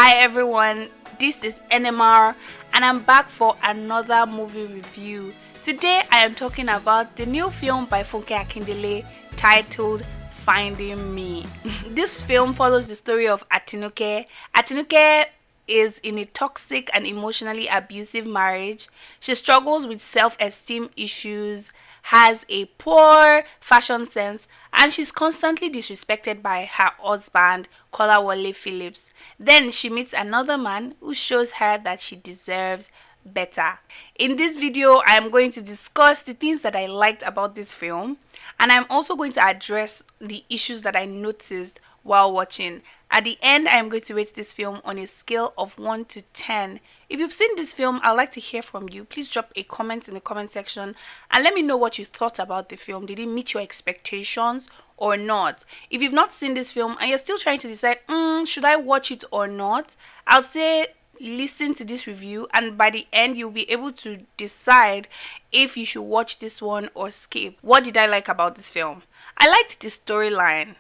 Hi everyone, this is NMR and I'm back for another movie review. Today I am talking about the new film by Funke Akindele titled Finding Me. This film follows the story of Tinuke. Tinuke is in a toxic and emotionally abusive marriage. She struggles with self-esteem issues, has a poor fashion sense, and she's constantly disrespected by her husband, Kolawole Phillips. Then she meets another man who shows her that she deserves better. In this video, I am going to discuss the things that I liked about this film, and I'm also going to address the issues that I noticed while watching. At the end, I am going to rate this film on a scale of 1 to 10. If you've seen this film, I'd like to hear from you. Please drop a comment in the comment section and let me know what you thought about the film. Did it meet your expectations or not? If you've not seen this film and you're still trying to decide, should I watch it or not? I'll say listen to this review, and by the end you'll be able to decide if you should watch this one or skip. What did I like about this film? I liked the storyline.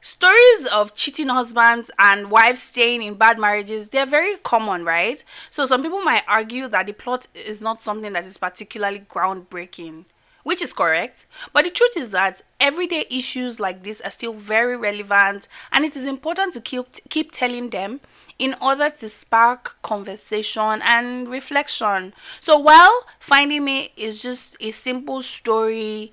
Stories of cheating husbands and wives staying in bad marriages, they're very common, right? So some people might argue that the plot is not something that is particularly groundbreaking, which is correct. But the truth is that everyday issues like this are still very relevant, and it is important to keep telling them in order to spark conversation and reflection. So while Finding Me is just a simple story,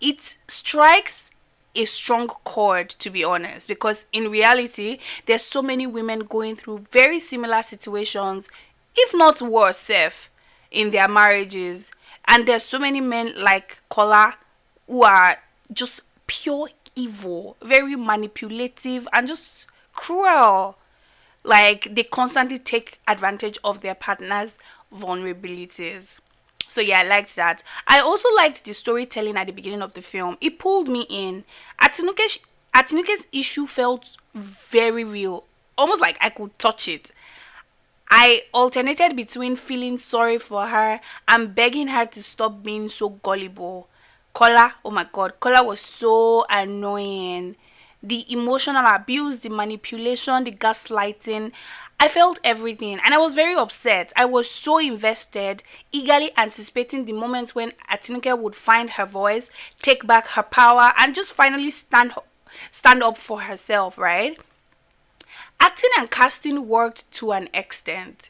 it strikes a strong chord, to be honest, because in reality there's so many women going through very similar situations, if not worse safe, in their marriages, and there's so many men like Kola who are just pure evil, very manipulative and just cruel. Like, they constantly take advantage of their partner's vulnerabilities. So yeah, I liked that. I also liked the storytelling at the beginning of the film. It pulled me in. Atinuke's issue felt very real, almost like I could touch it. I alternated between feeling sorry for her and begging her to stop being so gullible. Kola, oh my god, Kola was so annoying. The emotional abuse, the manipulation, the gaslighting. I felt everything and I was very upset. I was so invested, eagerly anticipating the moment when Atinuke would find her voice, take back her power, and just finally stand up for herself, right? Acting and casting worked to an extent.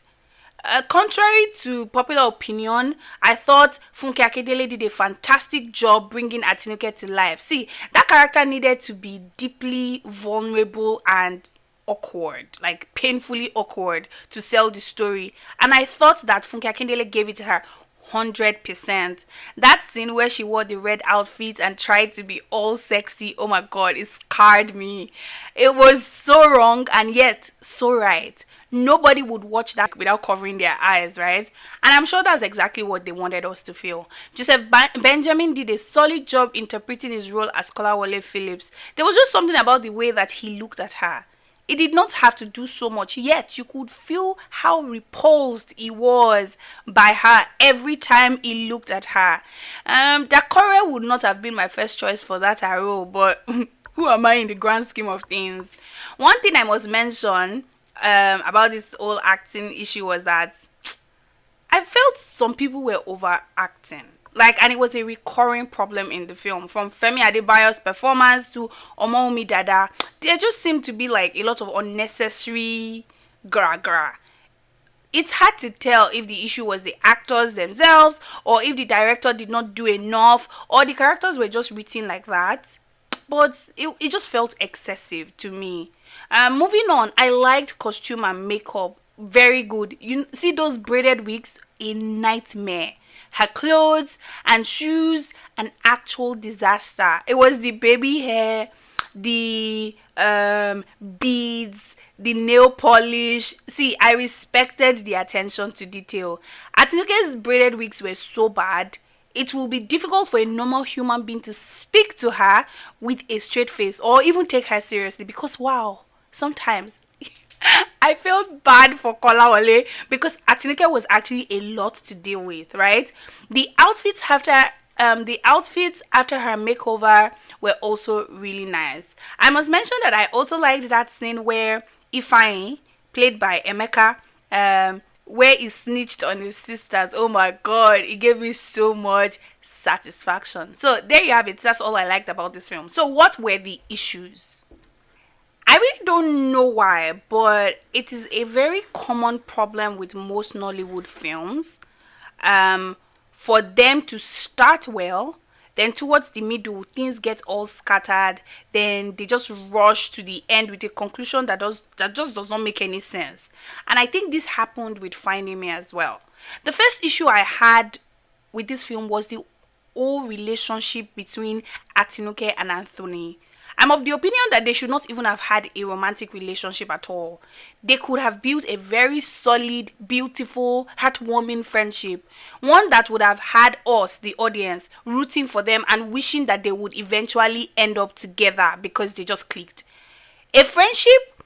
Contrary to popular opinion, I thought Funke Akindele did a fantastic job bringing Atinuke to life. See, that character needed to be deeply vulnerable and awkward, like painfully awkward, to sell the story. And I thought that Funke Akindele gave it to her 100%. That scene where she wore the red outfit and tried to be all sexy, oh my god, it scarred me. It was so wrong and yet so right. Nobody would watch that without covering their eyes, right? And I'm sure that's exactly what they wanted us to feel. Joseph Benjamin did a solid job interpreting his role as Kolawole Phillips. There was just something about the way that he looked at her. He did not have to do so much, yet you could feel how repulsed he was by her every time he looked at her. Dakore would not have been my first choice for that role, but who am I in the grand scheme of things? One thing I must mention about this whole acting issue was that I felt some people were overacting. Like, and it was a recurring problem in the film. From Femi Adebayo's performance to Umeh Dada, there just seemed to be like a lot of unnecessary gra. It's hard to tell if the issue was the actors themselves, or if the director did not do enough, or the characters were just written like that. But it just felt excessive to me. Moving on, I liked costume and makeup. Very good. You see those braided wigs? A nightmare. Her clothes and shoes, an actual disaster. It was the baby hair, the beads, the nail polish. See, I respected the attention to detail. Atinuke's braided wigs were so bad. It will be difficult for a normal human being to speak to her with a straight face or even take her seriously, because wow, sometimes I felt bad for Kolawole because Atinuke was actually a lot to deal with, right? The outfits after her makeover were also really nice. I must mention that I also liked that scene where Ifeanyi, played by Emeka, where he snitched on his sisters. Oh my god, it gave me so much satisfaction. So there you have it. That's all I liked about this film. So what were the issues? I really don't know why, but it is a very common problem with most Nollywood films. Um, for them to start well, then towards the middle, things get all scattered. Then they just rush to the end with a conclusion that just does not make any sense. And I think this happened with Finding Me as well. The first issue I had with this film was the whole relationship between Atinuke and Anthony. I'm of the opinion that they should not even have had a romantic relationship at all. They could have built a very solid, beautiful, heartwarming friendship. One that would have had us, the audience, rooting for them and wishing that they would eventually end up together because they just clicked. A friendship,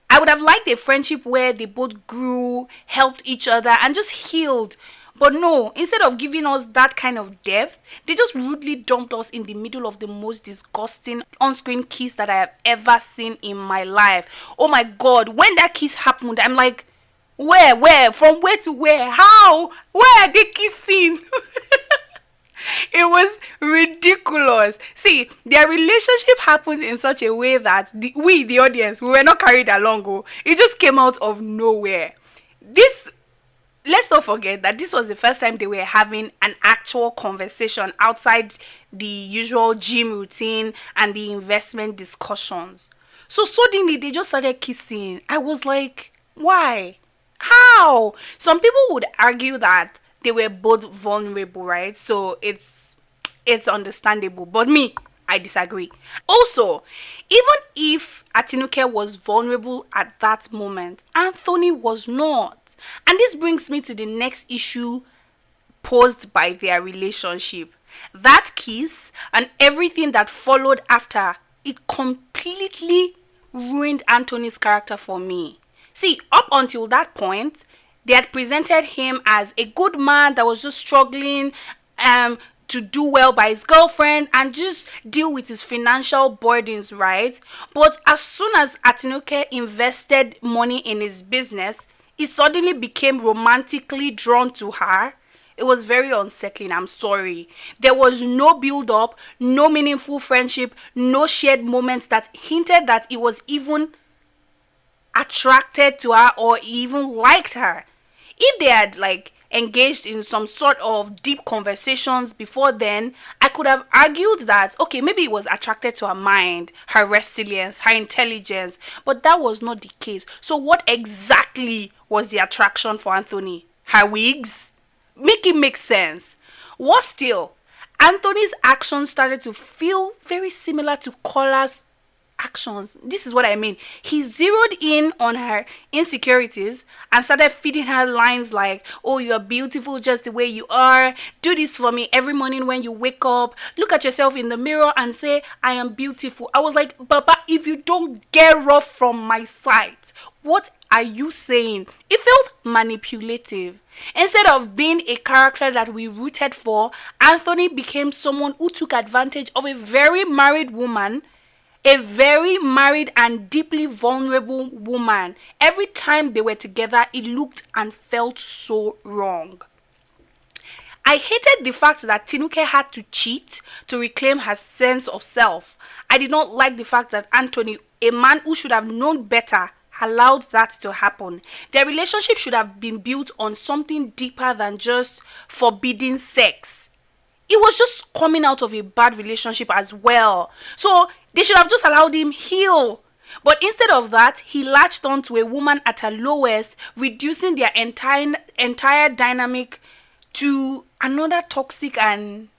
I would have liked a friendship where they both grew, helped each other, and just healed. But no, instead of giving us that kind of depth, they just rudely dumped us in the middle of the most disgusting on-screen kiss that I have ever seen in my life. Oh my god, when that kiss happened, I'm like, where, from where to where, how, where are they kissing? It was ridiculous. See, their relationship happened in such a way that the audience, we were not carried along. Oh, it just came out of nowhere. This Let's not forget that this was the first time they were having an actual conversation outside the usual gym routine and the investment discussions. So suddenly they just started kissing. I was like, why? How? Some people would argue that they were both vulnerable, right? So it's understandable. But me, I disagree. Also, even if Atinuke was vulnerable at that moment, Anthony was not. And this brings me to the next issue posed by their relationship. That kiss and everything that followed after, it completely ruined Anthony's character for me. See, up until that point, they had presented him as a good man that was just struggling to do well by his girlfriend and just deal with his financial burdens, right? But as soon as Atinuke invested money in his business, he suddenly became romantically drawn to her. It was very unsettling, I'm sorry. There was no build up, no meaningful friendship, no shared moments that hinted that he was even attracted to her or he even liked her. If they had engaged in some sort of deep conversations before then, I could have argued that okay, maybe he was attracted to her mind, her resilience, her intelligence, but that was not the case. So what exactly was the attraction for Anthony? Her wigs? Make it make sense. Worse still, Anthony's actions started to feel very similar to Kola's actions. This is what I mean. He zeroed in on her insecurities and started feeding her lines like, oh, you're beautiful just the way you are. Do this for me every morning when you wake up. Look at yourself in the mirror and say, I am beautiful. I was like, Baba, if you don't get off from my sight, what are you saying? It felt manipulative. Instead of being a character that we rooted for, Anthony became someone who took advantage of a very married woman, a very married and deeply vulnerable woman. Every time they were together, it looked and felt so wrong. I hated the fact that Tinuke had to cheat to reclaim her sense of self. I did not like the fact that Anthony, a man who should have known better, allowed that to happen. Their relationship should have been built on something deeper than just forbidding sex. It was just coming out of a bad relationship as well. So they should have just allowed him heal. But instead of that, he latched on to a woman at her lowest, reducing their entire dynamic to another toxic and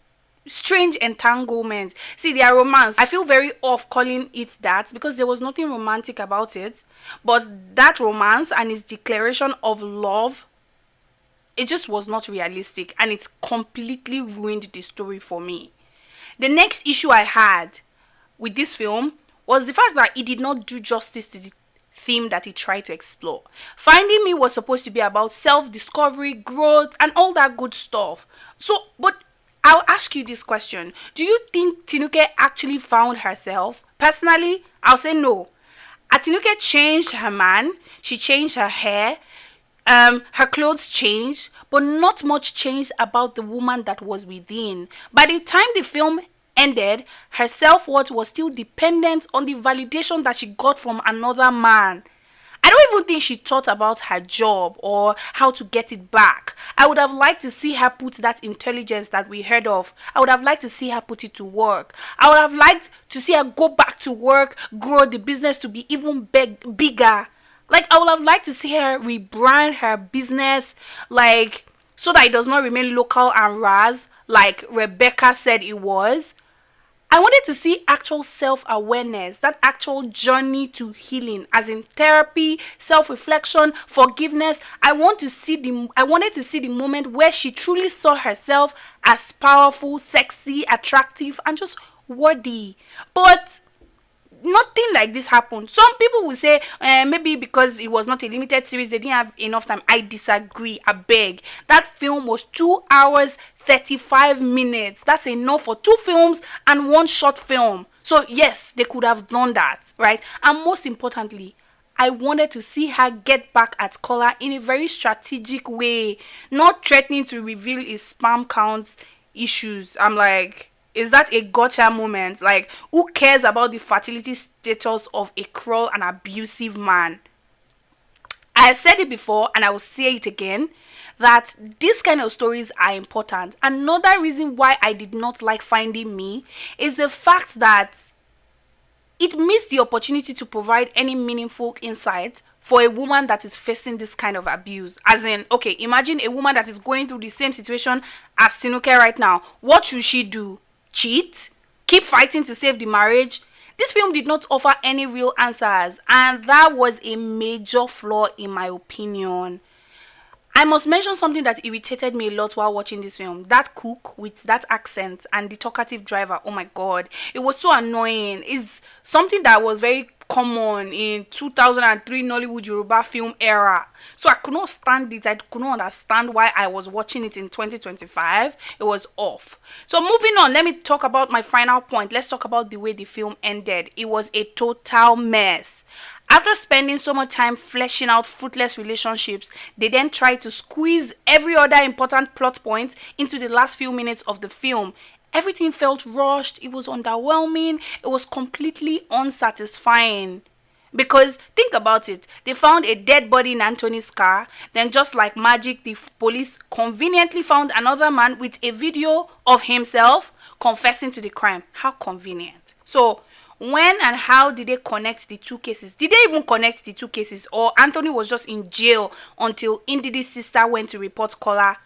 strange entanglement. See, their romance, I feel very off calling it that because there was nothing romantic about it. But that romance and his declaration of love, it just was not realistic and it completely ruined the story for me. The next issue I had with this film was the fact that it did not do justice to the theme that it tried to explore. Finding Me was supposed to be about self-discovery, growth, and all that good stuff. But I'll ask you this question. Do you think Tinuke actually found herself? Personally, I'll say no. Atinuke changed her man, she changed her hair, her clothes changed, but not much changed about the woman that was within. By the time the film ended, her self-worth was still dependent on the validation that she got from another man. I don't even think she thought about her job or how to get it back. I would have liked to see her put that intelligence that we heard of. I would have liked to see her put it to work. I would have liked to see her go back to work, grow the business to be even bigger. Like, I would have liked to see her rebrand her business, like, so that it does not remain local and ras, like Rebecca said it was. I wanted to see actual self-awareness, that actual journey to healing, as in therapy, self-reflection, forgiveness. I wanted to see the moment where she truly saw herself as powerful, sexy, attractive, and just worthy. But nothing like this happened. Some people will say maybe because it was not a limited series, they didn't have enough time. I disagree. I beg. That film was 2 hours 35 minutes. That's enough for 2 films and 1 short film. So yes, they could have done that, right? And most importantly, I wanted to see her get back at Kola in a very strategic way, not threatening to reveal his spam counts issues. I'm like, is that a gotcha moment? Like, who cares about the fertility status of a cruel and abusive man? I have said it before and I will say it again, that these kind of stories are important. Another reason why I did not like Finding Me is the fact that it missed the opportunity to provide any meaningful insight for a woman that is facing this kind of abuse. As in, okay, imagine a woman that is going through the same situation as Tinuke right now. What should she do? Cheat? Keep fighting to save the marriage? This film did not offer any real answers, and that was a major flaw in my opinion. I must mention something that irritated me a lot while watching this film. That cook with that accent and the talkative driver. Oh my god. It was so annoying. It's something that was very common in 2003 Nollywood Yoruba film era. So I could not stand it. I could not understand why I was watching it in 2025. It was off. So moving on, let me talk about my final point. Let's talk about the way the film ended. It was a total mess. After spending so much time fleshing out fruitless relationships, they then tried to squeeze every other important plot point into the last few minutes of the film. Everything felt rushed, it was underwhelming, it was completely unsatisfying. Because think about it, they found a dead body in Anthony's car, then just like magic, the police conveniently found another man with a video of himself confessing to the crime. How convenient. So, when and how did they connect the 2 cases? Did they even connect the 2 cases? Or Anthony was just in jail until Indidi's sister went to report Kola?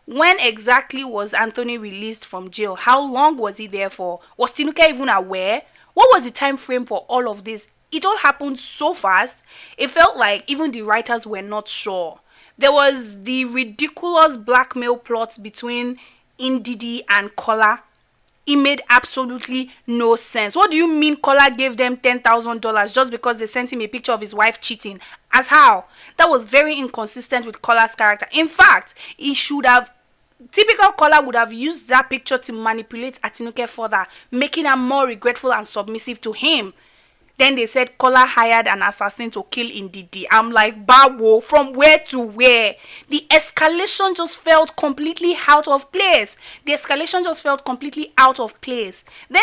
When exactly was Anthony released from jail? How long was he there for? Was Tinuke even aware? What was the time frame for all of this? It all happened so fast. It felt like even the writers were not sure. There was the ridiculous blackmail plot between Indidi and Kola. It made absolutely no sense. What do you mean Kola gave them $10,000 just because they sent him a picture of his wife cheating? As how? That was very inconsistent with Kola's character. In fact, typical Kola would have used that picture to manipulate Atinuke further, making her more regretful and submissive to him. Then they said Kola hired an assassin to kill Indidi. I'm like, Bawo, from where to where? The escalation just felt completely out of place. Then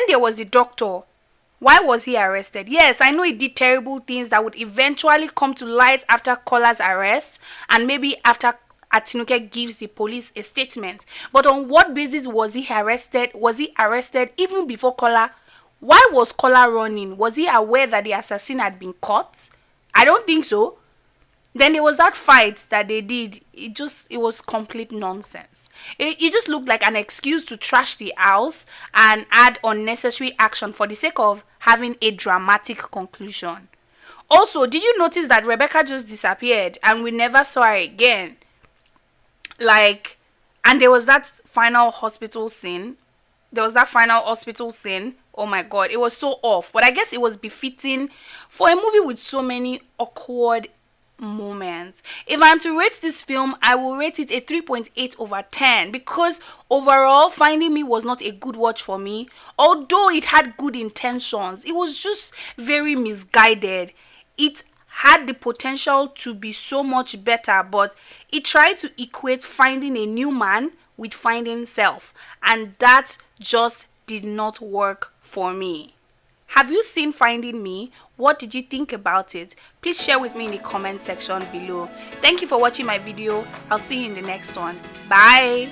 there was the doctor. Why was he arrested? Yes, I know he did terrible things that would eventually come to light after Kola's arrest and maybe after Atinuke gives the police a statement. But on what basis was he arrested? Was he arrested even before Kola? Why was Kola running? Was he aware that the assassin had been caught? I don't think so. Then there was that fight that they did. It was complete nonsense. It just looked like an excuse to trash the house and add unnecessary action for the sake of having a dramatic conclusion. Also, did you notice that Rebecca just disappeared and we never saw her again? And there was that final hospital scene. Oh my god, it was so off. But I guess it was befitting for a movie with so many awkward moments. If I'm to rate this film, I will rate it a 3.8/10 because overall, Finding Me was not a good watch for me. Although it had good intentions, it was just very misguided. It had the potential to be so much better, but it tried to equate finding a new man with finding self, and that just did not work for me. Have you seen Finding Me? What did you think about it? Please share with me in the comment section below. Thank you for watching my video. I'll see you in the next one. Bye.